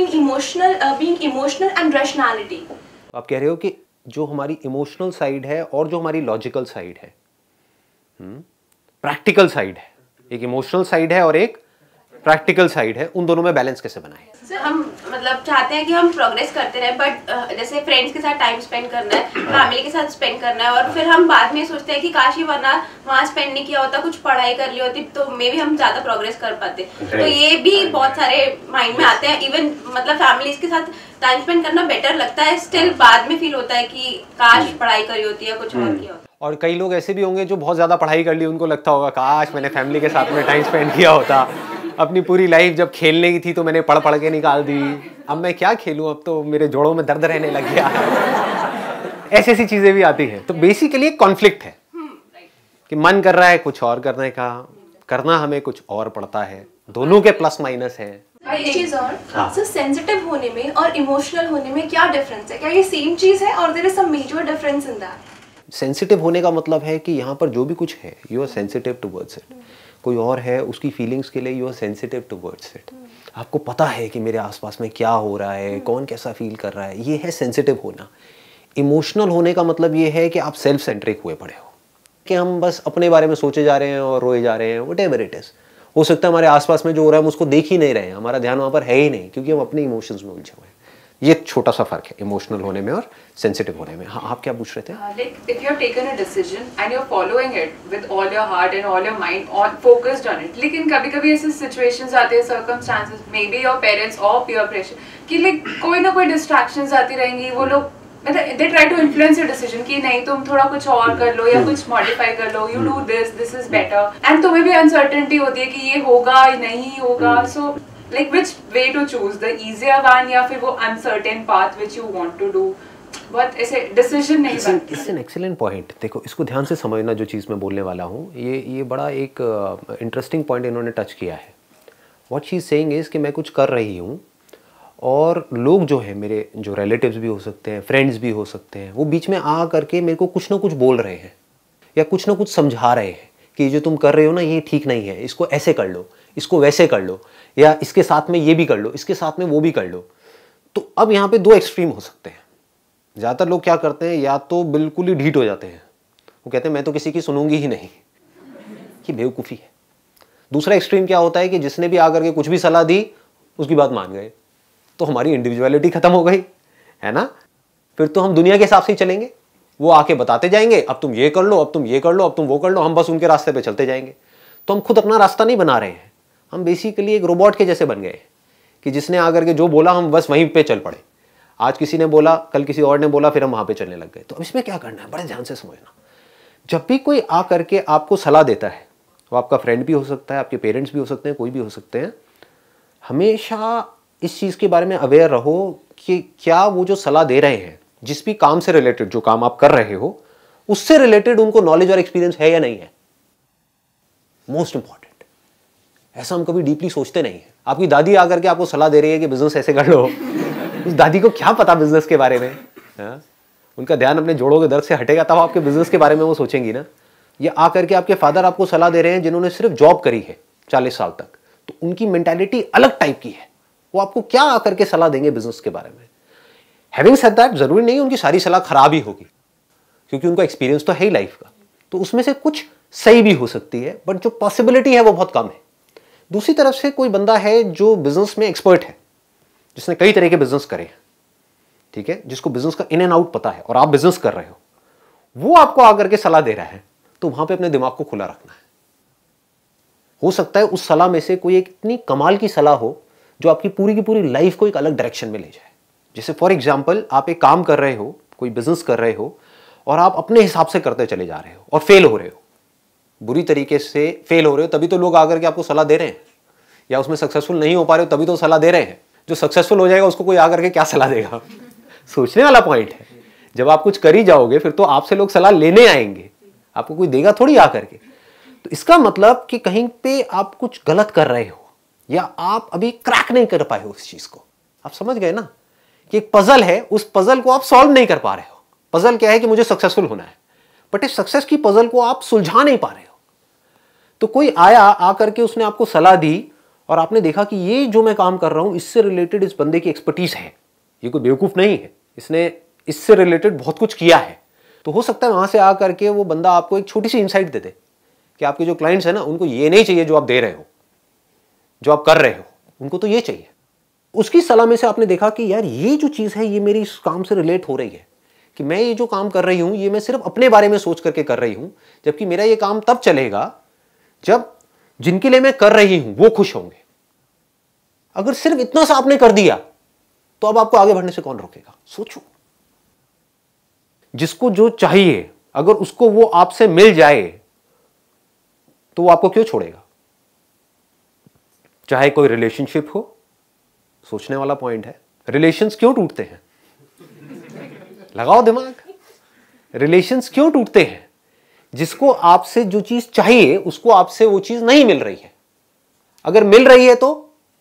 being emotional and rationality. आप कह रहे हो कि जो हमारी इमोशनल साइड है और जो हमारी लॉजिकल साइड है, प्रैक्टिकल साइड है, एक इमोशनल साइड है और एक प्रैक्टिकल साइड है, उन दोनों में बैलेंस कैसे बनाएं? सर हम मतलब चाहते हैं कि हम प्रोग्रेस करते रहें, बट जैसे फ्रेंड्स के साथ टाइम स्पेंड करना है, फैमिली के साथ स्पेंड करना है, और फिर हम बाद में सोचते हैं कि काश ये वरना वहाँ स्पेंड नहीं किया होता, कुछ पढ़ाई कर ली होती तो मे भी हम ज्यादा प्रोग्रेस कर पाते। तो ये भी बहुत सारे माइंड में आते हैं। इवन मतलब फैमिलीज के साथ टाइम स्पेंड करना बेटर लगता है, स्टिल बाद में फील होता है कि काश पढ़ाई करी होती है, कुछ और किया होता। और कई लोग ऐसे भी होंगे जो बहुत ज़्यादा पढ़ाई कर ली, उनको लगता होगा काश मैंने फैमिली के साथ में टाइम स्पेंड किया होता, अपनी पूरी लाइफ जब खेलने की थी तो मैंने पढ़ पढ़ के निकाल दी, अब मैं क्या खेलूं, अब तो मेरे जोड़ों में दर्द रहने लग गया है। ऐसी ऐसी चीज़ें भी आती हैं। तो बेसिकली एक कॉन्फ्लिक्ट है कि मन कर रहा है कुछ और करने का, करना हमें कुछ और पड़ता है, दोनों के प्लस माइनस है। एक चीज और, सर सेंसिटिव होने में और इमोशनल होने में क्या डिफरेंस है? क्या ये सेम चीज है और there is some major difference in that? Sensitive होने का मतलब है कि यहाँ पर जो भी कुछ है you are sensitive towards it. कोई और है उसकी फीलिंग्स के लिए you are sensitive towards it. आपको पता है कि मेरे आसपास में क्या हो रहा है, कौन कैसा फील कर रहा है, ये है सेंसिटिव होना। इमोशनल होने का मतलब ये है कि आप सेल्फ सेंट्रिक हुए पड़े हो, कि हम बस अपने बारे में सोचे जा रहे हैं और रोए जा रहे हैं, व्हाटएवर इट इज। हो सकता है हमारे आसपास में जो हो रहा है हम उसको देख ही नहीं रहे हैं, हमारा ध्यान वहाँ पर है ही नहीं, क्योंकि हम अपने इमोशंस में उलझे हुए हैं। ये छोटा सा फर्क है इमोशनल होने में और सेंसिटिव होने में। हाँ, आप क्या पूछ रहे थे? Like if you have taken a decision and you're following it with all your heart and all your mind on focused on it, लेकिन कभी-कभी ऐसे situations आते हैं, circumstances, maybe your parents or peer pressure, कि like कोई ना कोई distractions आती रहेंगी, वो लोग मतलब they try to influence your decision कि नहीं तुम थोड़ा कुछ और कर लो या कुछ modify कर लो, you do this is better, and तुम्हें भी uncertainty होती है कि ये होगा या नहीं होगा, so like which way to choose, the easier one या फिर वो uncertain path which you want to do, बहुत ऐसे decision नहीं बनता। It's an excellent point। देखो इसको ध्यान से समझना, जो चीज़ मैं बोलने वाला हूँ, ये बड़ा एक इंटरेस्टिंग पॉइंट इन्होंने टच किया है। What she is saying is कि मैं कुछ कर रही हूँ और लोग जो है मेरे, जो रिलेटिव्स भी हो सकते हैं, फ्रेंड्स भी हो सकते हैं, वो बीच में आ करके मेरे को कुछ ना कुछ बोल रहे हैं या कुछ ना कुछ समझा रहे हैं कि जो तुम कर रहे हो ना ये ठीक नहीं है, इसको ऐसे कर लो, इसको वैसे कर लो, या इसके साथ में ये भी कर लो, इसके साथ में वो भी कर लो। तो अब यहाँ पे दो एक्सट्रीम हो सकते हैं। ज़्यादातर लोग क्या करते हैं, या तो बिल्कुल ही ढीठ हो जाते हैं, वो कहते हैं मैं तो किसी की सुनूंगी ही नहीं, ये बेवकूफ़ी है। दूसरा एक्सट्रीम क्या होता है कि जिसने भी आकर के कुछ भी सलाह दी उसकी बात मान गए, तो हमारी इंडिविजुअलिटी खत्म हो गई, है ना। फिर तो हम दुनिया के हिसाब से ही चलेंगे, वो आके बताते जाएंगे अब तुम ये कर लो, अब तुम ये कर लो, अब तुम वो कर लो, हम बस उनके रास्ते पे चलते जाएंगे। तो हम खुद अपना रास्ता नहीं बना रहे हैं, हम बेसिकली एक रोबोट के जैसे बन गए कि जिसने आकर के जो बोला हम बस वहीं पे चल पड़े। आज किसी ने बोला, कल किसी और ने बोला, फिर हम वहाँ पे चलने लग गए। तो अब इसमें क्या करना है, बड़े ध्यान से समझना। जब भी कोई आ करके आपको सलाह देता है, वो आपका फ्रेंड भी हो सकता है, आपके पेरेंट्स भी हो सकते हैं, कोई भी हो सकते हैं, हमेशा इस चीज़ के बारे में अवेयर रहो कि क्या वो जो सलाह दे रहे हैं, जिस भी काम से रिलेटेड, जो काम आप कर रहे हो उससे रिलेटेड उनको नॉलेज और एक्सपीरियंस है या नहीं है। Most important. ऐसा हम कभी डीपली सोचते नहीं है। आपकी दादी आकर के आपको सलाह दे रही है कि बिजनेस ऐसे कर लो, उस दादी को क्या पता बिजनेस के बारे में, है? उनका ध्यान अपने जोड़ों के दर्द से हटेगा तब आपके बिजनेस के बारे में वो सोचेंगी ना। ये आकर के आपके फादर आपको सलाह दे रहे हैं जिन्होंने सिर्फ जॉब करी है 40 साल तक, तो उनकी मेंटालिटी अलग टाइप की है। वो आपको क्या आकर के सलाह देंगे बिजनेस के बारे में। हैविंग सेड दैट, जरूरी नहीं उनकी सारी सलाह खराब ही होगी, क्योंकि उनका एक्सपीरियंस तो है ही लाइफ का, तो उसमें से कुछ सही भी हो सकती है, बट जो पॉसिबिलिटी है वो बहुत कम है। दूसरी तरफ से कोई बंदा है जो बिजनेस में एक्सपर्ट है, जिसने कई तरह के बिजनेस करे हैं, ठीक है, जिसको बिजनेस का इन एंड आउट पता है, और आप बिजनेस कर रहे हो, वो आपको आकर के सलाह दे रहा है, तो वहां पे अपने दिमाग को खुला रखना है। हो सकता है उस सलाह में से कोई एक इतनी कमाल की सलाह हो जो आपकी पूरी की पूरी लाइफ को एक अलग डायरेक्शन में ले जाए। जैसे फॉर एग्जाम्पल, आप एक काम कर रहे हो, कोई बिजनेस कर रहे हो, और आप अपने हिसाब से करते चले जा रहे हो और फेल हो रहे हो, बुरी तरीके से फेल हो रहे हो, तभी तो लोग आकर के आपको सलाह दे रहे हैं। या उसमें सक्सेसफुल नहीं हो पा रहे हो तभी तो सलाह दे रहे हैं। जो सक्सेसफुल हो जाएगा उसको कोई आकर के क्या सलाह देगा? सोचने वाला पॉइंट है। जब आप कुछ कर ही जाओगे फिर तो आपसे लोग सलाह लेने आएंगे, आपको कोई देगा थोड़ी आकर के। तो इसका मतलब कि कहीं पे आप कुछ गलत कर रहे हो, या आप अभी क्रैक नहीं कर पाए हो उस चीज को। आप समझ गए ना कि एक पजल है, उस पजल को आप सॉल्व नहीं कर पा रहे हो। पजल क्या है कि मुझे सक्सेसफुल होना है, बट इस सक्सेस की पजल को आप सुलझा नहीं पा रहे हो। तो कोई आया, आकर के उसने आपको सलाह दी, और आपने देखा कि ये जो मैं काम कर रहा हूं इससे रिलेटेड इस बंदे की एक्सपर्टीज है, ये कोई बेवकूफ नहीं है, इसने इससे रिलेटेड बहुत कुछ किया है, तो हो सकता है वहां से आकर के वो बंदा आपको एक छोटी सी इंसाइट दे दे कि आपके जो क्लाइंट्स है ना उनको ये नहीं चाहिए जो आप दे रहे हो, जो आप कर रहे हो, उनको तो ये चाहिए। उसकी सलाह में से आपने देखा कि यार ये जो चीज है ये मेरी इस काम से रिलेट हो रही है, कि मैं ये जो काम कर रही हूं ये मैं सिर्फ अपने बारे में सोच करके कर रही हूं, जबकि मेरा ये काम तब चलेगा जब जिनके लिए मैं कर रही हूं वो खुश होंगे। अगर सिर्फ इतना सा आपने कर दिया तो अब आपको आगे बढ़ने से कौन रोकेगा? सोचो, जिसको जो चाहिए अगर उसको वो आपसे मिल जाए तो वो आपको क्यों छोड़ेगा? चाहे कोई रिलेशनशिप हो, सोचने वाला पॉइंट है। रिलेशंस क्यों टूटते हैं? लगाओ दिमाग, रिलेशंस क्यों टूटते हैं? जिसको आपसे जो चीज चाहिए उसको आपसे वो चीज नहीं मिल रही है। अगर मिल रही है तो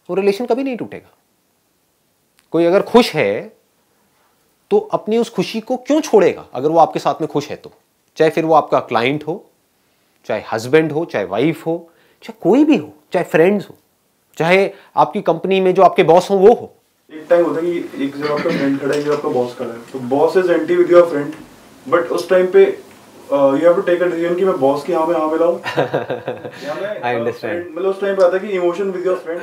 वो रिलेशन कभी नहीं टूटेगा। कोई अगर खुश है तो अपनी उस खुशी को क्यों छोड़ेगा अगर वो आपके साथ में खुश है तो? चाहे फिर वो आपका क्लाइंट हो, चाहे हस्बैंड हो, चाहे वाइफ हो, चाहे कोई भी हो, चाहे फ्रेंड्स हो, चाहे आपकी कंपनी में जो आपके बॉस हो वो हो। एक टाइम होता है कि एक जब आपका फ्रेंड खड़ा है, जब आपका बॉस खड़ा है, तो boss is anti with your friend, but उस टाइम पे you have to take a decision कि मैं बॉस के यहाँ पे लाऊं या मैं आई अंडरस्टैंड। मतलब उस टाइम पे आता है कि emotion with your friend,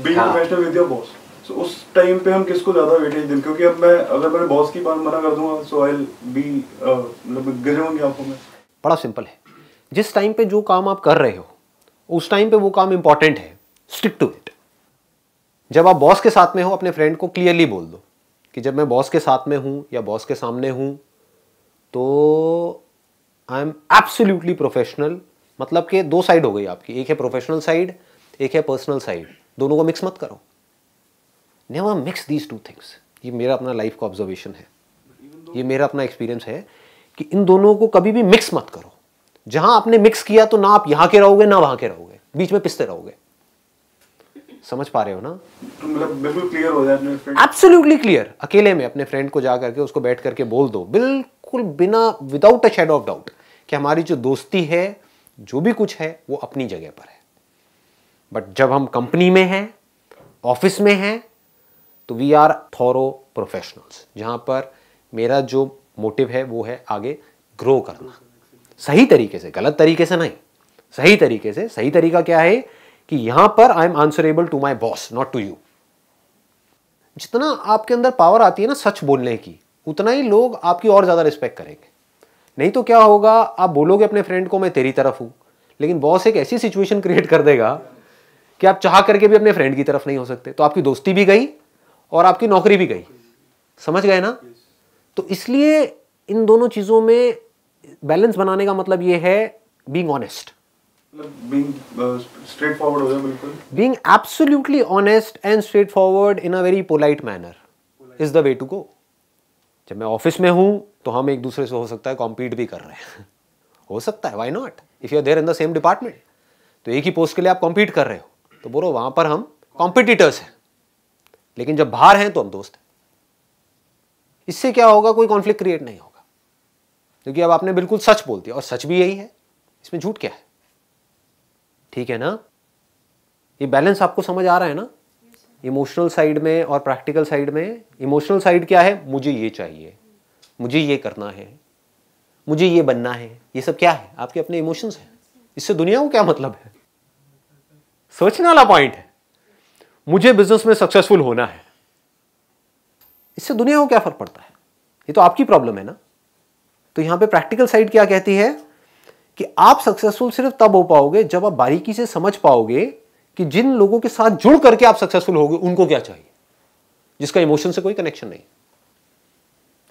being professional with your boss. So उस टाइम पे हम किसको ज्यादा वेटेज दें? क्योंकि अब मैं अगर मैंने बॉस की बात मना कर दूंगा सो आई विल बी मतलब गिरे होंगे आंखों में। बड़ा सिंपल है, जिस टाइम पे जो काम आप कर रहे हो उस टाइम पे वो काम इंपॉर्टेंट है, स्टिक टू इट। जब आप बॉस के साथ में हो अपने फ्रेंड को क्लियरली बोल दो कि जब मैं बॉस के साथ में हूं या बॉस के सामने हूं तो आई एम एब्सोल्युटली प्रोफेशनल। मतलब कि दो साइड हो गई आपकी, एक है प्रोफेशनल साइड, एक है पर्सनल साइड। दोनों को मिक्स मत करो, never mix these two things. ये मेरा अपना लाइफ का ऑब्जर्वेशन है, ये मेरा अपना एक्सपीरियंस है कि इन दोनों को कभी भी मिक्स मत करो। जहां आपने मिक्स किया तो ना आप यहां के रहोगे ना वहां के रहोगे, बीच में पिसते रहोगे। समझ पा रहे हो ना? मतलब बिल्कुल क्लियर हो जाए अपने फ्रेंड, एब्सोल्युटली क्लियर। अकेले में अपने फ्रेंड को जा करके उसको बैठ करके बोल दो बिल्कुल बिना, without a shadow of doubt, कि हमारी जो दोस्ती है, जो भी कुछ है वो अपनी जगह पर है, बट जब हम कंपनी में हैं, ऑफिस में हैं, तो वी आर थॉरो प्रोफेशनल्स, जहां पर मेरा जो मोटिव है वो है आगे ग्रो करना, सही तरीके से, गलत तरीके से नहीं, सही तरीके से। सही तरीका क्या है कि यहां पर I am answerable to my boss, not to you. जितना आपके अंदर पावर आती है ना सच बोलने की, उतना ही लोग आपकी और ज्यादा रिस्पेक्ट करेंगे। नहीं तो क्या होगा, आप बोलोगे अपने फ्रेंड को मैं तेरी तरफ हूं, लेकिन बॉस एक ऐसी सिचुएशन क्रिएट कर देगा कि आप चाह करके भी अपने फ्रेंड की तरफ नहीं हो सकते, तो आपकी दोस्ती भी गई और आपकी नौकरी भी गई। समझ गए ना? तो इसलिए इन दोनों चीजों में बैलेंस बनाने का मतलब ये है being honest, being straightforward हो जाए, बिल्कुल being absolutely honest and straightforward in a very polite manner is the way to go. जब मैं ऑफिस में हूं तो हम एक दूसरे से हो सकता है कॉम्पीट भी कर रहे हैं हो सकता है, why not, if you are there in the same department, तो एक ही पोस्ट के लिए आप कॉम्पीट कर रहे हो, तो बोलो वहां पर हम कॉम्पिटिटर्स हैं, लेकिन जब बाहर हैं तो हम दोस्त हैं। इससे क्या होगा, कोई कॉन्फ्लिक्ट क्रिएट नहीं होगा, क्योंकि अब आपने बिल्कुल सच बोल दिया, और सच भी यही है, इसमें झूठ क्या है? ठीक है ना? ये बैलेंस आपको समझ आ रहा है ना? इमोशनल साइड में और प्रैक्टिकल साइड में। इमोशनल साइड क्या है, मुझे ये चाहिए, मुझे ये करना है, मुझे ये बनना है, ये सब क्या है? आपके अपने इमोशंस हैं। इससे दुनिया को क्या मतलब है? सोचने वाला पॉइंट है। मुझे बिजनेस में सक्सेसफुल होना है, इससे दुनिया को क्या फर्क पड़ता है? ये तो आपकी प्रॉब्लम है ना। तो यहां पे प्रैक्टिकल साइड क्या कहती है कि आप सक्सेसफुल सिर्फ तब हो पाओगे जब आप बारीकी से समझ पाओगे कि जिन लोगों के साथ जुड़ करके आप सक्सेसफुल होगे उनको क्या चाहिए, जिसका इमोशन से कोई कनेक्शन नहीं।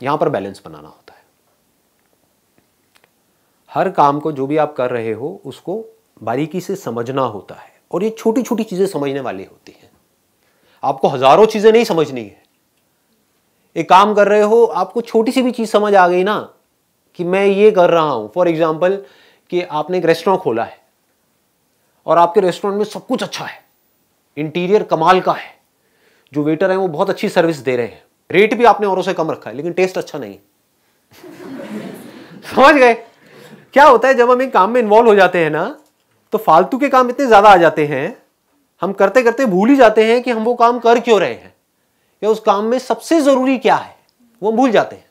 यहां पर बैलेंस बनाना होता है। हर काम को जो भी आप कर रहे हो उसको बारीकी से समझना होता है, और ये छोटी छोटी चीजें समझने वाली होती हैं। आपको हजारों चीजें नहीं समझनी है। एक काम कर रहे हो, आपको छोटी सी भी चीज समझ आ गई ना कि मैं ये कर रहा हूं, फॉर एग्जाम्पल कि आपने एक रेस्टोरेंट खोला है और आपके रेस्टोरेंट में सब कुछ अच्छा है, इंटीरियर कमाल का है, जो वेटर है वो बहुत अच्छी सर्विस दे रहे हैं, रेट भी आपने औरों से कम रखा है, लेकिन टेस्ट अच्छा नहीं समझ गए? क्या होता है जब हम एक काम में इन्वॉल्व हो जाते हैं ना, तो फालतू के काम इतने ज्यादा आ जाते हैं हम करते करते भूल ही जाते हैं कि हम वो काम कर क्यों रहे हैं या उस काम में सबसे जरूरी क्या है, वो भूल जाते हैं।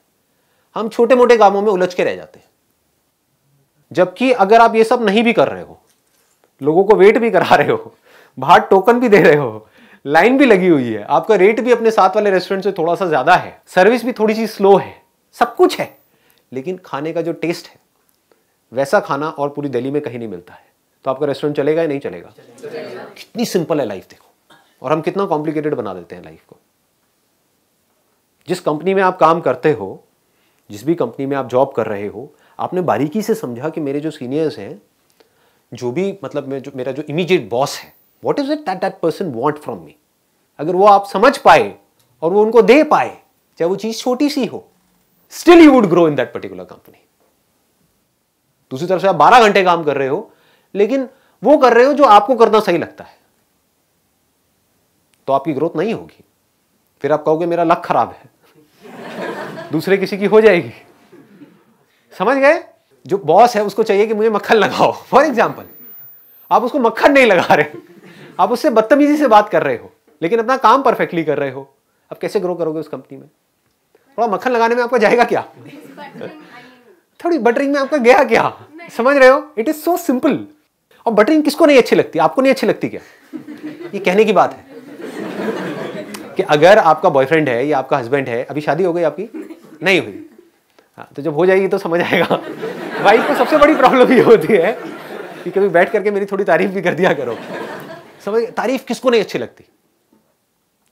हम छोटे मोटे कामों में उलझ के रह जाते हैं। जबकि अगर आप ये सब नहीं भी कर रहे हो, लोगों को वेट भी करा रहे हो, बाहर टोकन भी दे रहे हो, लाइन भी लगी हुई है, आपका रेट भी अपने साथ वाले रेस्टोरेंट से थोड़ा सा ज्यादा है, सर्विस भी थोड़ी सी स्लो है, सब कुछ है, लेकिन खाने का जो टेस्ट है वैसा खाना और पूरी दिल्ली में कहीं नहीं मिलता है, तो आपका रेस्टोरेंट चलेगा या नहीं चलेगा? कितनी सिंपल है लाइफ देखो, और हम कितना कॉम्प्लिकेटेड बना देते हैं लाइफ को। जिस कंपनी में आप काम करते हो, जिस भी कंपनी में आप जॉब कर रहे हो, आपने बारीकी से समझा कि मेरे जो सीनियर्स हैं, जो भी मतलब मेरा जो इमीडिएट बॉस है, what is it that person want from me. अगर वो आप समझ पाए और वो उनको दे पाए, चाहे वो चीज छोटी सी हो, still you would grow in that particular company. दूसरी तरफ से आप 12 घंटे काम कर रहे हो, लेकिन वो कर रहे हो जो आपको करना सही लगता है, तो आपकी ग्रोथ नहीं होगी। फिर आप कहोगे मेरा लक खराब है, दूसरे किसी की हो जाएगी। समझ गए? जो बॉस है उसको चाहिए कि मुझे मक्खन लगाओ, फॉर एग्जाम्पल, आप उसको मक्खन नहीं लगा रहे, आप उससे बदतमीजी से बात कर रहे हो, लेकिन अपना काम परफेक्टली कर रहे हो। अब कैसे ग्रो करोगे उस कंपनी में? थोड़ा मक्खन लगाने में आपका जाएगा क्या? थोड़ी बटरिंग में आपका गया क्या? समझ रहे हो? It is so simple. और बटरिंग किसको नहीं अच्छी लगती? आपको नहीं अच्छी लगती क्या? ये कहने की बात है कि अगर आपका बॉयफ्रेंड है या आपका हस्बैंड है, अभी शादी हो गई आपकी? नहीं हुई। हाँ, तो जब हो जाएगी तो समझ आएगा। वाइफ को सबसे बड़ी प्रॉब्लम ये होती है कि कभी बैठ करके मेरी थोड़ी तारीफ भी कर दिया करो। समझ? तारीफ किसको नहीं अच्छी लगती?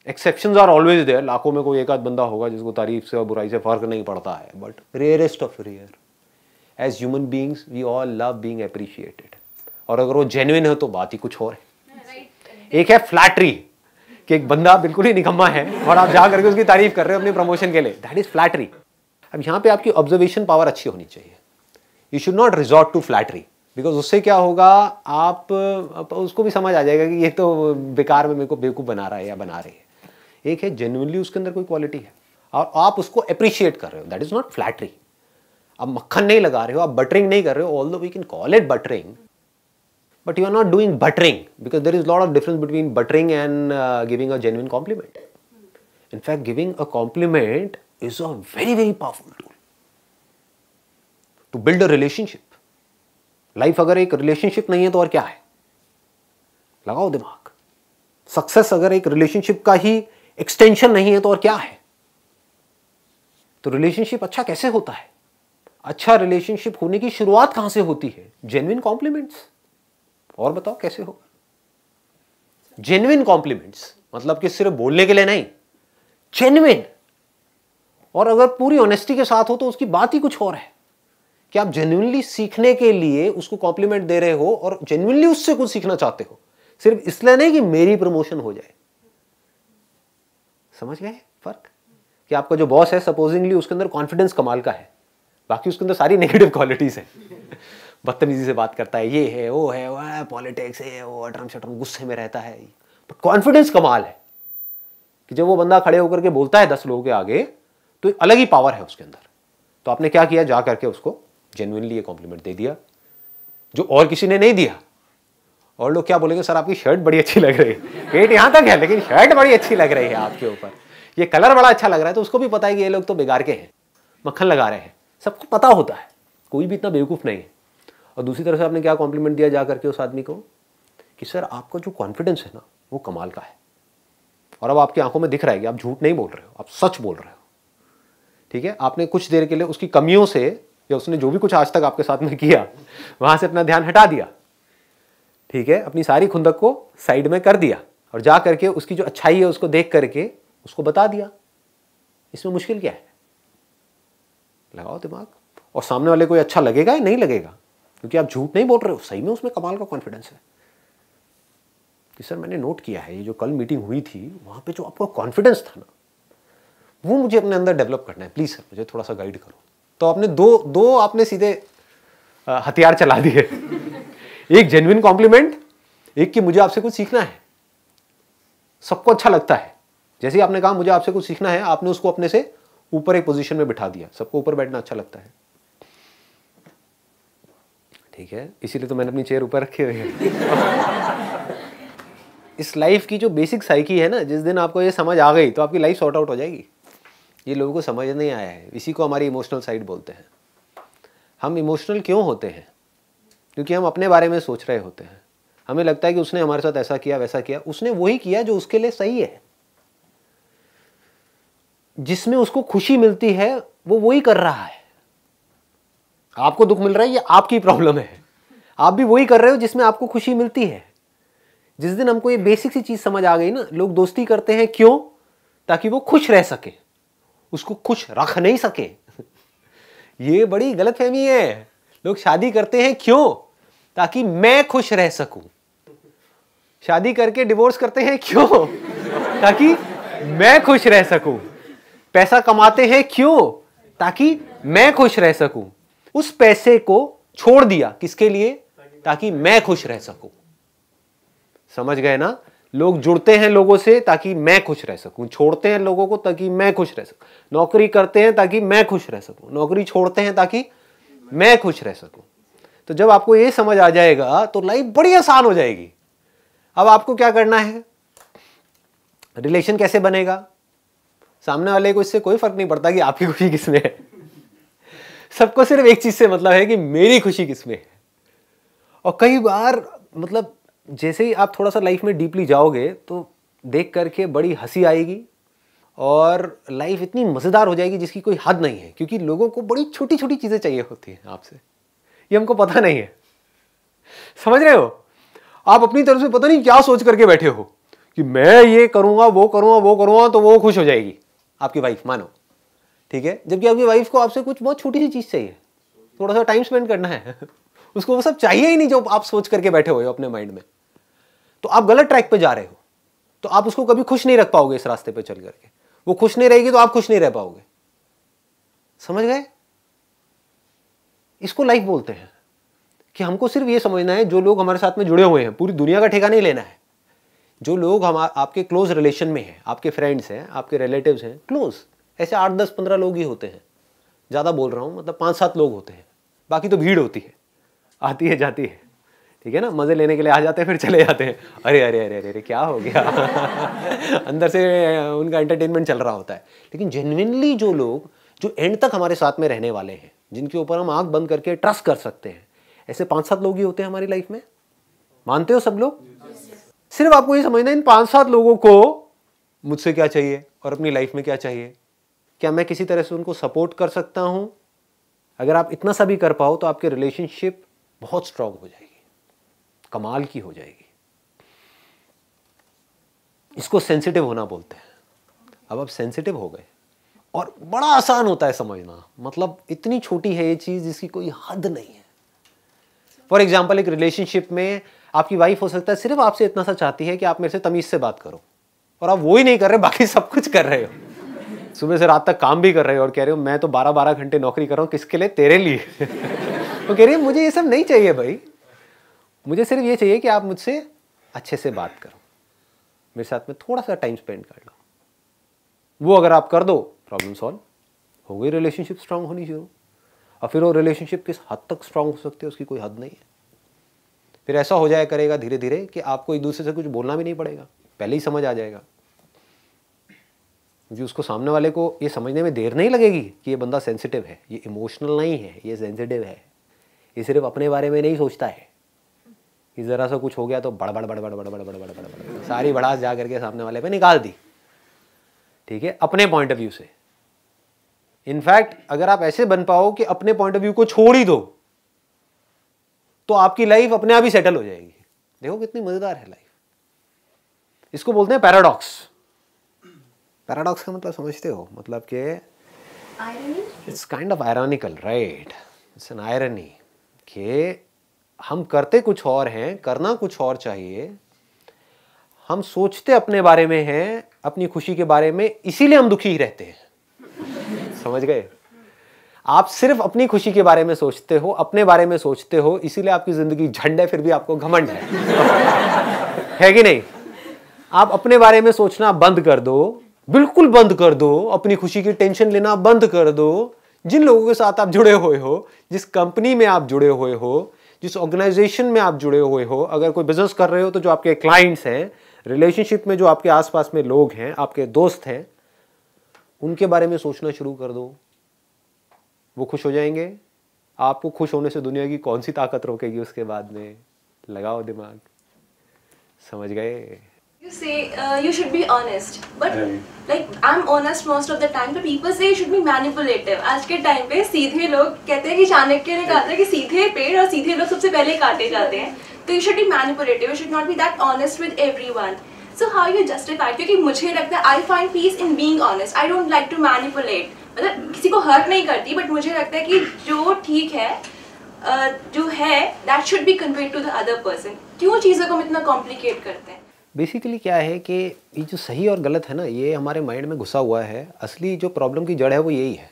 Exceptions are always there. लाखों में कोई एक आध बंदा होगा जिसको तारीफ से और बुराई से फर्क नहीं पड़ता है, but rarest of rare. As human beings we all love being appreciated. और अगर वो जेन्युइन है तो बात ही कुछ और है। एक है फ्लैटरी, कि एक बंदा बिल्कुल ही निकम्मा है और आप जा करके उसकी तारीफ कर रहे हो अपने प्रमोशन के लिए, दैट इज फ्लैटरी। अब यहां पे आपकी ऑब्जर्वेशन पावर अच्छी होनी चाहिए। You should not resort to flattery, because उससे क्या होगा, आप उसको भी समझ आ जाएगा कि ये तो बेकार में मेरे को बेवकूफ बना रहा है या बना रही है। एक है जेन्युइनली उसके अंदर कोई क्वालिटी है और आप उसको अप्रिशिएट कर रहे हो, दैट इज नॉट फ्लैटरी। आप मक्खन नहीं लगा रहे हो, आप बटरिंग नहीं कर रहे हो, although we can call it buttering, but you are not doing buttering, because there is a lot of difference between buttering and giving a genuine compliment. In fact, giving a compliment is a very very powerful tool to build a relationship. Life अगर एक relationship नहीं है तो और क्या है? लगाओ दिमाग। Success अगर एक relationship का ही extension नहीं है तो और क्या है? तो relationship अच्छा कैसे होता है? अच्छा relationship होने की शुरुआत कहां से होती है? Genuine compliments। और बताओ कैसे हो? जेन्युइन कॉम्प्लीमेंट्स, मतलब कि सिर्फ बोलने के लिए नहीं, जेन्युइन। और अगर पूरी ऑनेस्टी के साथ हो तो उसकी बात ही कुछ और है कि आप जेन्युइनली सीखने के लिए उसको कॉम्प्लीमेंट दे रहे हो और जेन्युइनली उससे कुछ सीखना चाहते हो, सिर्फ इसलिए नहीं कि मेरी प्रमोशन हो जाए। समझ गए फर्क? कि आपका जो बॉस है, सपोजिंगली उसके अंदर कॉन्फिडेंस कमाल का है, बाकी उसके अंदर सारी नेगेटिव क्वालिटीज है। बदतमीजी से बात करता है, ये है वो है पॉलिटिक्स है, वो अटरम शटरम गुस्से में रहता है, बट कॉन्फिडेंस कमाल है कि जब वो बंदा खड़े होकर के बोलता है 10 लोगों के आगे तो एक अलग ही पावर है उसके अंदर। तो आपने क्या किया, जा करके उसको जेन्युइनली ये कॉम्प्लीमेंट दे दिया जो और किसी ने नहीं दिया। और लोग क्या बोलेंगे, सर आपकी शर्ट बड़ी अच्छी लग रही है, पेट यहां तक है लेकिन शर्ट बड़ी अच्छी लग रही है आपके ऊपर, ये कलर बड़ा अच्छा लग रहा है। तो उसको भी पता है कि ये लोग तो बेकार के हैं, मक्खन लगा रहे हैं, सबको पता होता है, कोई भी इतना बेवकूफ नहीं है। और दूसरी तरफ से आपने क्या कॉम्प्लीमेंट दिया जा करके उस आदमी को कि सर आपका जो कॉन्फिडेंस है ना वो कमाल का है, और अब आपकी आंखों में दिख रहा है कि आप झूठ नहीं बोल रहे हो, आप सच बोल रहे हो। ठीक है, आपने कुछ देर के लिए उसकी कमियों से या उसने जो भी कुछ आज तक आपके साथ में किया वहां से अपना ध्यान हटा दिया। ठीक है, अपनी सारी खुंदक को साइड में कर दिया और जा करके उसकी जो अच्छाई है उसको देख करके उसको बता दिया। इसमें मुश्किल क्या है? लगाओ दिमाग। और सामने वाले को अच्छा लगेगा या नहीं लगेगा, क्योंकि आप झूठ नहीं बोल रहे हो, सही में उसमें कमाल का कॉन्फिडेंस है कि सर मैंने नोट किया है ये जो कल मीटिंग हुई थी वहां पे जो आपका कॉन्फिडेंस था ना वो मुझे अपने अंदर डेवलप करना है, प्लीज सर मुझे थोड़ा सा गाइड करो। तो आपने दो आपने सीधे हथियार चला दिए, एक जेन्युइन कॉम्प्लीमेंट, एक कि मुझे आपसे कुछ सीखना है। सबको अच्छा लगता है, जैसे ही आपने कहा मुझे आपसे कुछ सीखना है, आपने उसको अपने से ऊपर एक पोजीशन में बिठा दिया। सबको ऊपर बैठना अच्छा लगता है, ठीक है, इसीलिए तो मैंने अपनी चेयर ऊपर रखी हुई है। इस लाइफ की जो बेसिक साइकी है ना, जिस दिन आपको ये समझ आ गई तो आपकी लाइफ सॉर्ट आउट हो जाएगी। ये लोगों को समझ नहीं आया है, इसी को हमारी इमोशनल साइड बोलते हैं। हम इमोशनल क्यों होते हैं? क्योंकि हम अपने बारे में सोच रहे होते हैं। हमें लगता है कि उसने हमारे साथ ऐसा किया वैसा किया, उसने वही किया जो उसके लिए सही है, जिसमें उसको खुशी मिलती है वो वही कर रहा है। आपको दुख मिल रहा है, ये आपकी प्रॉब्लम है। आप भी वही कर रहे हो जिसमें आपको खुशी मिलती है। जिस दिन हमको ये बेसिक सी चीज समझ आ गई ना, लोग दोस्ती करते हैं क्यों? ताकि वो खुश रह सके, उसको खुश रख नहीं सके। ये बड़ी गलतफहमी है। लोग शादी करते हैं क्यों? ताकि मैं खुश रह सकूं। शादी करके डिवोर्स करते हैं क्यों? ताकि मैं खुश रह सकूं। पैसा कमाते हैं क्यों? ताकि मैं खुश रह सकूं। उस पैसे को छोड़ दिया किसके लिए? ताकि मैं खुश रह सकूं। समझ गए ना? लोग जुड़ते हैं लोगों से ताकि मैं खुश रह सकूं, छोड़ते हैं लोगों को ताकि मैं खुश रह सकूं। नौकरी करते हैं ताकि मैं खुश रह सकूं, नौकरी छोड़ते हैं ताकि मैं खुश रह सकूं। तो जब आपको ये समझ आ जाएगा तो लाइफ बड़ी आसान हो जाएगी। अब आपको क्या करना है? रिलेशन कैसे बनेगा? सामने वाले को इससे कोई फर्क नहीं पड़ता कि आपकी खुशी किसमें है। सबको सिर्फ एक चीज से मतलब है कि मेरी खुशी किसमें है। और कई बार मतलब जैसे ही आप थोड़ा सा लाइफ में डीपली जाओगे तो देख करके बड़ी हंसी आएगी और लाइफ इतनी मज़ेदार हो जाएगी जिसकी कोई हद नहीं है। क्योंकि लोगों को बड़ी छोटी छोटी चीज़ें चाहिए होती हैं आपसे, ये हमको पता नहीं है। समझ रहे हो? आप अपनी तरफ से पता नहीं क्या सोच करके बैठे हो कि मैं ये करूँगा वो करूँगा वो करूँगा तो वो खुश हो जाएगी आपकी वाइफ, मानो, ठीक है। जबकि आपकी वाइफ को आपसे कुछ बहुत छोटी सी चीज़ चाहिए, थोड़ा सा टाइम स्पेंड करना है। उसको वो सब चाहिए ही नहीं जो आप सोच करके बैठे हुए हो अपने माइंड में। तो आप गलत ट्रैक पे जा रहे हो, तो आप उसको कभी खुश नहीं रख पाओगे इस रास्ते पे चल करके। वो खुश नहीं रहेगी तो आप खुश नहीं रह पाओगे। समझ गए? इसको लाइफ बोलते हैं कि हमको सिर्फ ये समझना है जो लोग हमारे साथ में जुड़े हुए हैं, पूरी दुनिया का ठेका नहीं लेना है। जो लोग हम आपके क्लोज रिलेशन में हैं, आपके फ्रेंड्स हैं, आपके रिलेटिव्स हैं, क्लोज, ऐसे 8, 10, 15 लोग ही होते हैं। ज़्यादा बोल रहा हूँ, मतलब 5, 7 लोग होते हैं। बाकी तो भीड़ होती है, आती है जाती है, ठीक है ना। मज़े लेने के लिए आ जाते हैं फिर चले जाते हैं। अरे अरे अरे अरे, अरे क्या हो गया। अंदर से उनका एंटरटेनमेंट चल रहा होता है। लेकिन जेन्युइनली जो लोग जो एंड तक हमारे साथ में रहने वाले हैं, जिनके ऊपर हम आंख बंद करके ट्रस्ट कर सकते हैं, ऐसे 5-7 लोग ही होते हैं हमारी लाइफ में। मानते हो सब लोग? सिर्फ आपको ये समझना है इन 5-7 लोगों को मुझसे क्या चाहिए और अपनी लाइफ में क्या चाहिए। क्या मैं किसी तरह से उनको सपोर्ट कर सकता हूं? अगर आप इतना सा भी कर पाओ तो आपके रिलेशनशिप बहुत स्ट्रांग हो जाएगी, कमाल की हो जाएगी। इसको सेंसिटिव होना बोलते हैं। अब आप सेंसिटिव हो गए और बड़ा आसान होता है समझना। मतलब इतनी छोटी है ये चीज जिसकी कोई हद नहीं है। फॉर एग्जाम्पल, एक रिलेशनशिप में आपकी वाइफ हो सकता है सिर्फ आपसे इतना सा चाहती है कि आप मेरे से तमीज से बात करो, और आप वो ही नहीं कर रहे, बाकी सब कुछ कर रहे हो। सुबह से रात तक काम भी कर रहे हो और कह रहे हो मैं तो 12-12 घंटे नौकरी कर रहा हूं, किसके लिए? तेरे लिए। वो कह रही है मुझे ये सब नहीं चाहिए भाई, मुझे सिर्फ ये चाहिए कि आप मुझसे अच्छे से बात करो, मेरे साथ में थोड़ा सा टाइम स्पेंड कर लो। वो अगर आप कर दो, प्रॉब्लम सॉल्व हो गई, रिलेशनशिप स्ट्रांग होनी शुरू। और फिर वो रिलेशनशिप किस हद तक स्ट्रांग हो सकती है उसकी कोई हद नहीं है। फिर ऐसा हो जाया करेगा धीरे धीरे कि आपको एक दूसरे से कुछ बोलना भी नहीं पड़ेगा, पहले ही समझ आ जाएगा। क्योंकि उसको, सामने वाले को ये समझने में देर नहीं लगेगी कि ये बंदा सेंसिटिव है, ये इमोशनल नहीं है, ये सेंसिटिव है। ये सिर्फ अपने बारे में नहीं सोचता है कि ज़रा सा कुछ हो गया तो बड़बड़ बड़बड़ बड़बड़ बड़बड़ बड़बड़ सारी भड़ास जा करके सामने वाले पे निकाल दी, ठीक है, अपने पॉइंट ऑफ व्यू से। इनफैक्ट अगर आप ऐसे बन पाओ कि अपने पॉइंट ऑफ व्यू को छोड़ ही दो तो आपकी लाइफ अपने आप ही सेटल हो जाएगी। देखो कितनी मजेदार है लाइफ। इसको बोलते हैं पैराडॉक्स। पैराडॉक्स का मतलब समझते हो? मतलब कि it's kind of ironical, right? It's an irony कि हम करते कुछ और हैं, करना कुछ और चाहिए, हम सोचते अपने बारे में हैं, अपनी खुशी के बारे में, इसीलिए हम दुखी रहते हैं। समझ गए? आप सिर्फ अपनी खुशी के बारे में सोचते हो, अपने बारे में सोचते हो, इसीलिए आपकी जिंदगी झंड है, फिर भी आपको घमंड है कि नहीं? आप अपने बारे में सोचना बंद कर दो, बिल्कुल बंद कर दो, अपनी खुशी की टेंशन लेना बंद कर दो। जिन लोगों के साथ आप जुड़े हुए हो, जिस कंपनी में आप जुड़े हुए हो, जिस ऑर्गेनाइजेशन में आप जुड़े हुए हो, अगर कोई बिजनेस कर रहे हो तो जो आपके क्लाइंट्स हैं, रिलेशनशिप में जो आपके आसपास में लोग हैं, आपके दोस्त हैं, उनके बारे में सोचना शुरू कर दो। वो खुश हो जाएंगे, आपको खुश होने से दुनिया की कौन सी ताकत रोकेगी उसके बाद में। लगाओ दिमाग, समझ गए? You say you should be honest, but like I'm honest most of the time. But people say you should be manipulative. आज के टाइम पे सीधे लोग कहते हैं कि चाणक्य ने कहा था कि सीधे पेड़ और सीधे लोग सबसे पहले काटे जाते हैं। तो you should be manipulative. You should not be that honest with everyone. So how you justify? क्योंकि मुझे लगता है I find peace in being honest. I don't like to manipulate. मतलब किसी को हर्ट नहीं करती, बट मुझे लगता है कि जो ठीक है, जो है, that should be conveyed to the other person. क्यों चीज़ों को हम इतना कॉम्प्लिकेट करते हैं? बेसिकली क्या है कि ये जो सही और गलत है ना, ये हमारे माइंड में घुसा हुआ है। असली जो प्रॉब्लम की जड़ है वो यही है।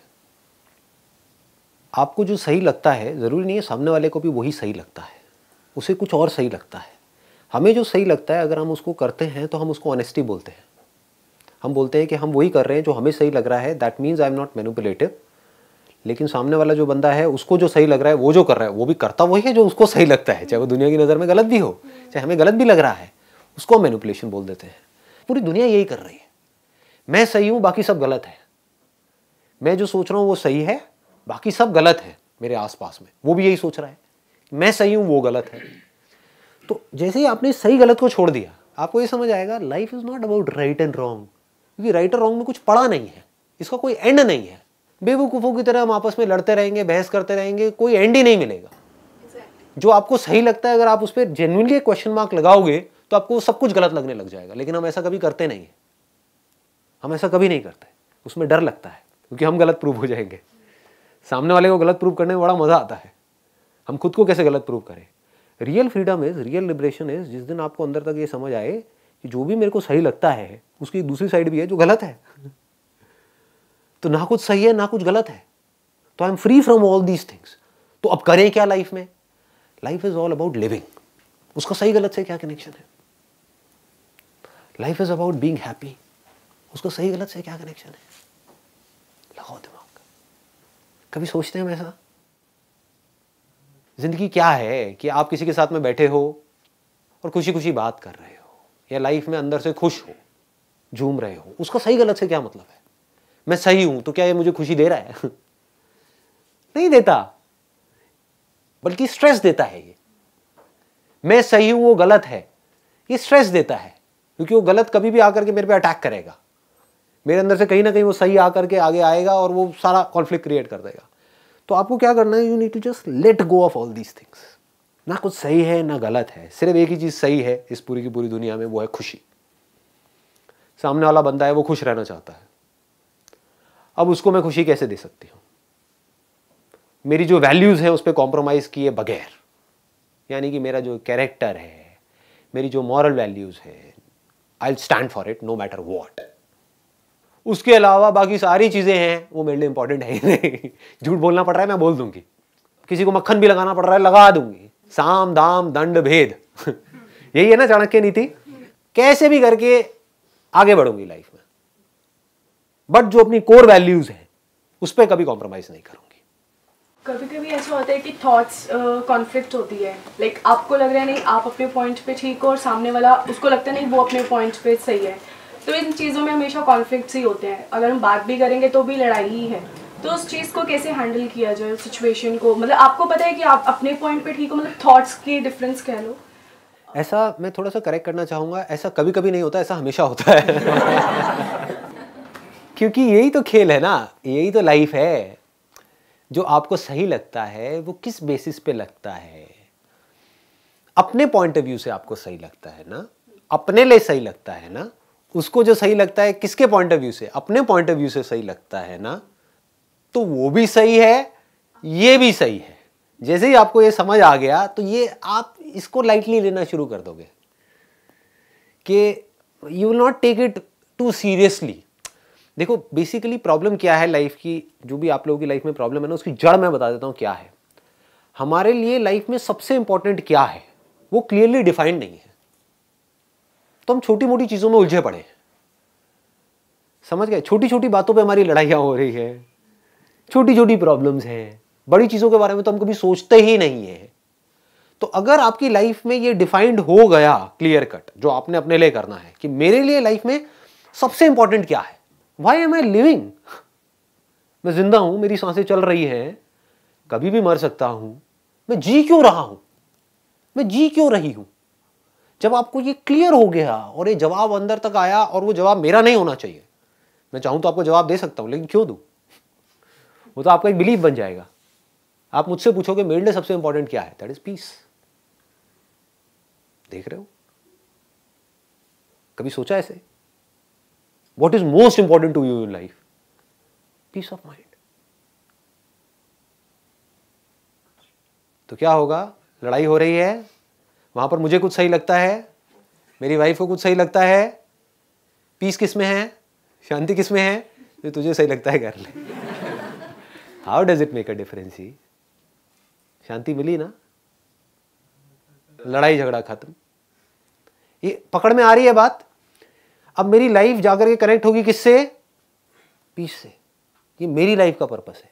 आपको जो सही लगता है, ज़रूरी नहीं है सामने वाले को भी वही सही लगता है, उसे कुछ और सही लगता है। हमें जो सही लगता है, अगर हम उसको करते हैं तो हम उसको ऑनेस्टी बोलते हैं। हम बोलते हैं कि हम वही कर रहे हैं जो हमें सही लग रहा है। That means I am not manipulative. लेकिन सामने वाला जो बंदा है, उसको जो सही लग रहा है, वो जो कर रहा है, वो भी करता वही है जो उसको सही लगता है, चाहे वो दुनिया की नज़र में गलत भी हो, चाहे हमें गलत भी लग रहा है, उसको मैनिपुलेशन बोल देते हैं। पूरी दुनिया यही कर रही है। मैं सही हूं, बाकी सब गलत है। मैं जो सोच रहा हूं वो सही है, बाकी सब गलत है। मेरे आसपास में वो भी यही सोच रहा है, मैं सही हूं, वो गलत है। तो जैसे ही आपने सही गलत को छोड़ दिया, आपको ये समझ आएगा life is not about right and wrong. क्योंकि राइट और रॉन्ग में कुछ पड़ा नहीं है, इसका कोई एंड नहीं है। बेवकूफ़ों की तरह हम आपस में लड़ते रहेंगे, बहस करते रहेंगे, कोई एंड ही नहीं मिलेगा। जो आपको सही लगता है, अगर आप उस पर जेन्युइनली क्वेश्चन मार्क लगाओगे तो आपको सब कुछ गलत लगने लग जाएगा। लेकिन हम ऐसा कभी करते नहीं है, हम ऐसा कभी नहीं करते। उसमें डर लगता है क्योंकि हम गलत प्रूव हो जाएंगे। सामने वाले को गलत प्रूव करने में बड़ा मज़ा आता है। हम खुद को कैसे गलत प्रूव करें? Real freedom is, real liberation is, जिस दिन आपको अंदर तक ये समझ आए कि जो भी मेरे को सही लगता है उसकी एक दूसरी साइड भी है जो गलत है। तो ना कुछ सही है ना कुछ गलत है, तो I am free from all these things. तो अब करें क्या लाइफ में? Life is all about living. उसका सही गलत से क्या कनेक्शन है? Life is about being happy. उसका सही गलत से क्या कनेक्शन है? लगाओ दिमाग। कभी सोचते हैं ऐसा? जिंदगी क्या है कि आप किसी के साथ में बैठे हो और खुशी खुशी बात कर रहे हो, या लाइफ में अंदर से खुश हो, झूम रहे हो। उसका सही गलत से क्या मतलब है? मैं सही हूं तो क्या ये मुझे खुशी दे रहा है? नहीं देता, बल्कि स्ट्रेस देता है। ये मैं सही हूं वो गलत है, ये स्ट्रेस देता है। क्योंकि वो गलत कभी भी आकर के मेरे पे अटैक करेगा, मेरे अंदर से कहीं ना कहीं वो सही आकर के आगे आएगा और वो सारा कॉन्फ्लिक्ट क्रिएट कर देगा। तो आपको क्या करना है? You need to just let go of all these things. ना कुछ सही है ना गलत है, सिर्फ एक ही चीज सही है इस पूरी की पूरी दुनिया में, वो है खुशी। सामने वाला बंदा है, वो खुश रहना चाहता है। अब उसको मैं खुशी कैसे दे सकती हूँ? मेरी जो वैल्यूज हैं उस पर कॉम्प्रोमाइज किए बगैर, यानी कि मेरा जो कैरेक्टर है, मेरी जो मॉरल वैल्यूज है, I stand for it no matter what. उसके अलावा बाकी सारी चीजें हैं वो मेरे लिए इंपॉर्टेंट है ही नहीं। झूठ बोलना पड़ रहा है मैं बोल दूंगी, किसी को मक्खन भी लगाना पड़ रहा है लगा दूंगी। साम दाम दंड भेद यही है ना चाणक्य नीति। कैसे भी करके आगे बढ़ूंगी लाइफ में, बट जो अपनी कोर वैल्यूज हैं उस पर कभी कॉम्प्रोमाइज नहीं करूंगी। कभी कभी ऐसा होता है कि थॉट्स कॉन्फ्लिक्ट होती है। लाइक आपको लग रहा है नहीं आप अपने पॉइंट पे ठीक हो, और सामने वाला उसको लगता है नहीं वो अपने पॉइंट पे सही है। तो इन चीज़ों में हमेशा कॉन्फ्लिक्ट्स ही होते हैं। अगर हम बात भी करेंगे तो भी लड़ाई ही है। तो उस चीज़ को कैसे हैंडल किया जाए, सिचुएशन को? मतलब आपको पता है कि आप अपने पॉइंट पे ठीक हो, मतलब थॉट्स की डिफरेंस कह लो। ऐसा मैं थोड़ा सा करेक्ट करना चाहूँगा, ऐसा कभी कभी नहीं होता, ऐसा हमेशा होता है। क्योंकि यही तो खेल है ना, यही तो लाइफ है। जो आपको सही लगता है वो किस बेसिस पे लगता है? अपने पॉइंट ऑफ व्यू से आपको सही लगता है ना, अपने लिए सही लगता है ना। उसको जो सही लगता है किसके पॉइंट ऑफ व्यू से? अपने पॉइंट ऑफ व्यू से सही लगता है ना, तो वो भी सही है, ये भी सही है। जैसे ही आपको ये समझ आ गया तो ये आप इसको लाइटली लेना शुरू कर दोगे कि you will not take it too seriously. देखो बेसिकली प्रॉब्लम क्या है लाइफ की, जो भी आप लोगों की लाइफ में प्रॉब्लम है ना, उसकी जड़ मैं बता देता हूँ क्या है। हमारे लिए लाइफ में सबसे इंपॉर्टेंट क्या है वो क्लियरली डिफाइंड नहीं है। तो हम छोटी मोटी चीजों में उलझे पड़े हैं, समझ गए? छोटी छोटी बातों पे हमारी लड़ाइयाँ हो रही है, छोटी छोटी प्रॉब्लम्स हैं, बड़ी चीजों के बारे में तो हम कभी सोचते ही नहीं है। तो अगर आपकी लाइफ में ये डिफाइंड हो गया क्लियर कट, जो आपने अपने लिए करना है कि मेरे लिए लाइफ में सबसे इंपॉर्टेंट क्या है, व्हाई एम आई लिविंग, मैं जिंदा हूं, मेरी सांसें चल रही हैं, कभी भी मर सकता हूं, मैं जी क्यों रहा हूं, मैं जी क्यों रही हूं। जब आपको ये क्लियर हो गया और ये जवाब अंदर तक आया, और वो जवाब मेरा नहीं होना चाहिए, मैं चाहूं तो आपको जवाब दे सकता हूं लेकिन क्यों दूं, वो तो आपका एक बिलीफ बन जाएगा। आप मुझसे पूछोगे मेरे लिए सबसे इंपॉर्टेंट क्या है, दैट इज पीस। देख रहे हो, कभी सोचा ऐसे, what is most important to you in life, peace of mind. तो क्या होगा, लड़ाई हो रही है, वहां पर मुझे कुछ सही लगता है, मेरी वाइफ को कुछ सही लगता है, पीस किस में है, शांति किस में है, जो तुझे सही लगता है कर ले। How does it make a difference ही, शांति मिली ना, लड़ाई झगड़ा खत्म। ये पकड़ में आ रही है बात। अब मेरी लाइफ जाकर के कनेक्ट होगी किससे, पीस से। ये मेरी लाइफ का पर्पस है,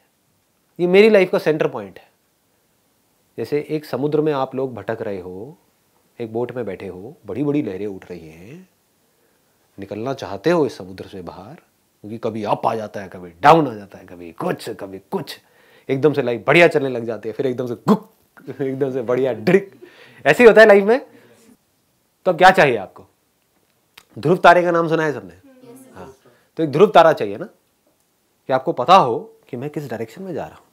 ये मेरी लाइफ का सेंटर पॉइंट है। जैसे एक समुद्र में आप लोग भटक रहे हो, एक बोट में बैठे हो, बड़ी बड़ी लहरें उठ रही हैं, निकलना चाहते हो इस समुद्र से बाहर, क्योंकि कभी अप आ जाता है, कभी डाउन आ जाता है, कभी कुछ, एकदम से लाइफ बढ़िया चलने लग जाती है, फिर एकदम से गुक, एकदम से बढ़िया ड्रिक, ऐसे ही होता है लाइफ में। तो क्या चाहिए आपको, ध्रुव तारे का नाम सुना है सबने, हाँ, तो एक ध्रुव तारा चाहिए ना, कि आपको पता हो कि मैं किस डायरेक्शन में जा रहा हूं।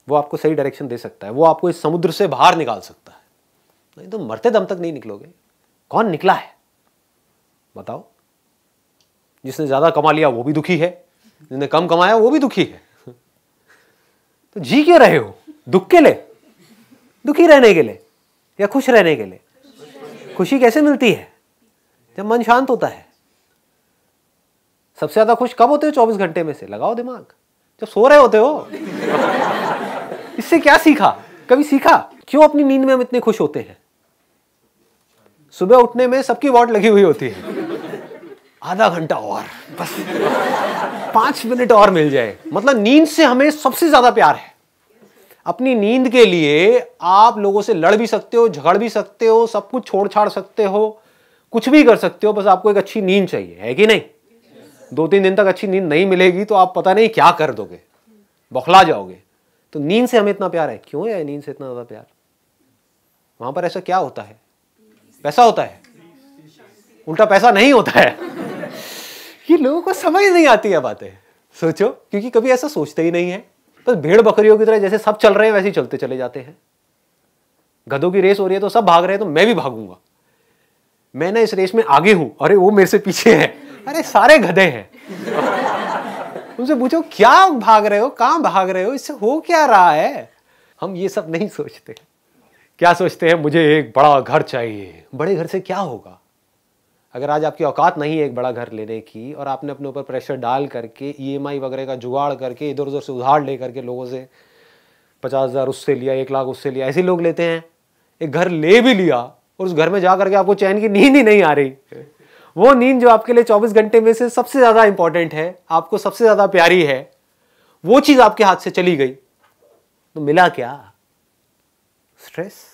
वो आपको सही डायरेक्शन दे सकता है, वो आपको इस समुद्र से बाहर निकाल सकता है, नहीं तो मरते दम तक नहीं निकलोगे। कौन निकला है बताओ, जिसने ज्यादा कमा लिया वो भी दुखी है, जिसने कम कमाया वो भी दुखी है। तो जी क्यों रहे हो, दुख के लिए, दुखी रहने के लिए या खुश रहने के लिए? खुशी कैसे मिलती है, जब मन शांत होता है। सबसे ज्यादा खुश कब होते हो 24 घंटे में से, लगाओ दिमाग, जब सो रहे होते हो। इससे क्या सीखा, कभी सीखा क्यों अपनी नींद में हम इतने खुश होते हैं? सुबह उठने में सबकी वॉट लगी हुई होती है, आधा घंटा और बस 5 मिनट और मिल जाए, मतलब नींद से हमें सबसे ज्यादा प्यार है। अपनी नींद के लिए आप लोगों से लड़ भी सकते हो, झगड़ भी सकते हो, सब कुछ छोड़ छाड़ सकते हो, कुछ भी कर सकते हो, बस आपको एक अच्छी नींद चाहिए, है कि नहीं? 2-3 दिन तक अच्छी नींद नहीं मिलेगी तो आप पता नहीं क्या कर दोगे, बौखला जाओगे। तो नींद से हमें इतना प्यार है, क्यों है नींद से इतना ज्यादा प्यार? वहां पर ऐसा क्या होता है, पैसा होता है, उल्टा पैसा नहीं होता है। ये लोगों को समझ नहीं आती है बातें, सोचो, क्योंकि कभी ऐसा सोचते ही नहीं है। बस भेड़ बकरियों की तरह जैसे सब चल रहे हैं वैसे ही चलते चले जाते हैं। गधों की रेस हो रही है तो सब भाग रहे हैं तो मैं भी भागूंगा, मैं ना इस रेस में आगे हूं, अरे वो मेरे से पीछे है, अरे सारे गधे हैं। उनसे पूछो क्या भाग रहे हो, कहां भाग रहे हो, इससे हो क्या रहा है? हम ये सब नहीं सोचते। क्या सोचते हैं, मुझे एक बड़ा घर चाहिए। बड़े घर से क्या होगा? अगर आज आपकी औकात नहीं है एक बड़ा घर लेने की, और आपने अपने ऊपर प्रेशर डाल करके EMI वगैरह का जुगाड़ करके इधर उधर से उधार ले करके लोगों से 50,000 उससे लिया, 1 लाख उससे लिया, ऐसे लोग लेते हैं। एक घर ले भी लिया और उस घर में जा करके आपको चैन की नींद ही नहीं आ रही। वो नींद जो आपके लिए 24 घंटे में से सबसे ज्यादा इंपॉर्टेंट है, आपको सबसे ज्यादा प्यारी है, वो चीज आपके हाथ से चली गई, तो मिला क्या? स्ट्रेस।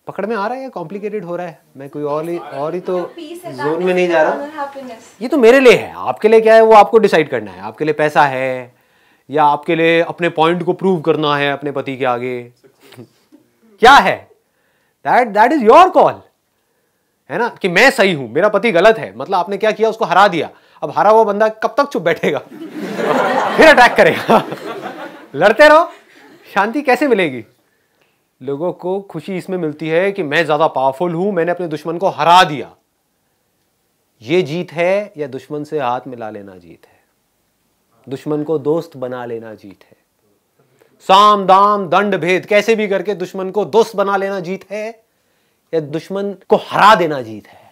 पकड़ में आ रहा है या कॉम्प्लिकेटेड हो रहा है? मैं कोई और ही तो जोन में नहीं जा रहा। ये तो मेरे लिए है, आपके लिए क्या है वो आपको डिसाइड करना है। आपके लिए पैसा है या आपके लिए अपने पॉइंट को प्रूव करना है अपने पति के आगे, क्या है? दैट इज योर कॉल, है ना, कि मैं सही हूं, मेरा पति गलत है। मतलब आपने क्या किया, उसको हरा दिया। अब हारा हुआ बंदा कब तक चुप बैठेगा? फिर अटैक करेगा। लड़ते रहो, शांति कैसे मिलेगी? लोगों को खुशी इसमें मिलती है कि मैं ज्यादा पावरफुल हूं, मैंने अपने दुश्मन को हरा दिया। ये जीत है या दुश्मन से हाथ मिला लेना जीत है? दुश्मन को दोस्त बना लेना जीत है? साम दाम दंड भेद कैसे भी करके दुश्मन को दोस्त बना लेना जीत है, या दुश्मन को हरा देना जीत है?